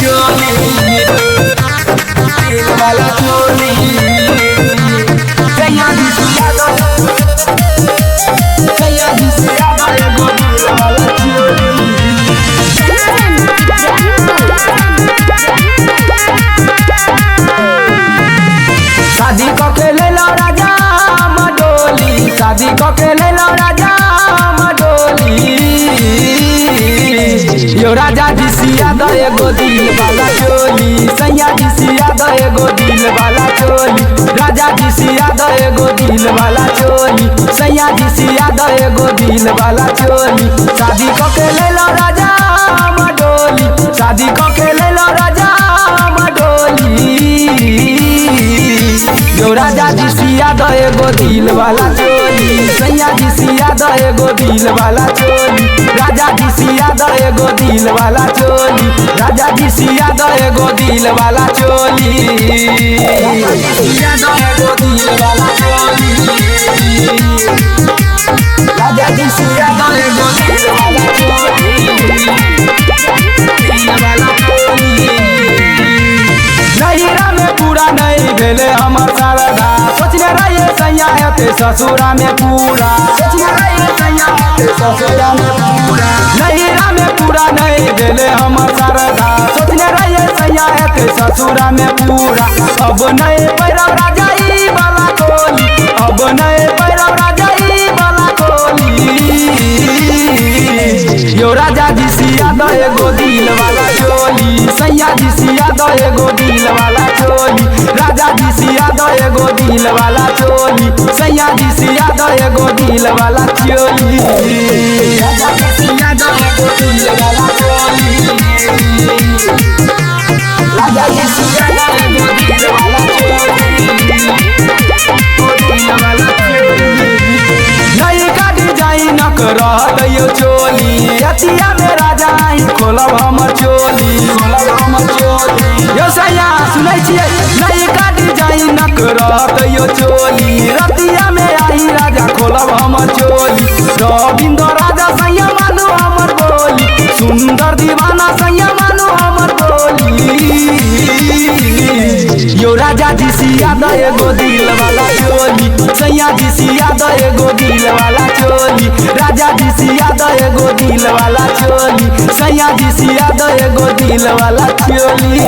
चोली दिल वाला चोली सैया जी सिया दो सैया जी सिया दो एगो दिल वाला चोली शादी को के ले लो राजा मडोली शादी को के ले लो राजा मडोली यो राजा जी सिया दो एगो दिल वाला चोली सैया जी सिया दो एगो दिल वाला चोली राजा जी सिया दो एगो दिल वाला चोली सैया जी सिया दो एगो दिल वाला चोली शादी को के ले लो राजा मडोली शादी को के ले लो राजा मडोली यो राजा जी सिया दो एगो दिल वाला चोली सैया जी सिया दो एगो दिल वाला चोली राजा जी सिया दो एगो दिल वाला चोली राजा जी सिया दो एगो दिल वाला चोली सिया दो एगो दिल वाला चोली राजा जी सिया दो एगो दिल वाला चोली दिल वाला चोली नैरा में पूरा नहीं भेले हमर शारदा सोचने रहिए सैया हेते ससुरा में पूरा सोचने रहिए सैया हेते ससुरा में पूरा नैरा में पूरा नहीं भेले हमर शारदा सोचने रहिए सैया हेते ससुरा में पूरा अब नहीं पैरव राजा ई वाला कोली अब नहीं पैरव राजा ई वाला कोली यो राजा जी सिया दो एगो दिल वाला चोली सैया जी सिया दो एगो दिल वाला चोली राजा जी सिया दो एगो दिल वाला चोली सैया जी सिया दो एगो दिल वाला चोली राजा जी सिया दो एगो दिल वाला चोली राजा जी सिया दो एगो दिल वाला चोली नई का डिजाइन करल यो चोली अतिया में राजा आई खोलब हमर चोली यो सैया सुनै छियै नई का डिजाइन करल यो चोली रतिया में आई राजा खोलब हमर चोली रविंद्र राजा सैया मानो हमर बोली सुंदर दीवाना सैया मानो हमर बोली यो राजा जी सिया दो एगो दिल वाला चोली सैया जी सिया दो एगो दिल वाला चोली राजा जी सिया दो एगो दिल वाला चोली सैया जी सिया दो एगो दिल वाला चोली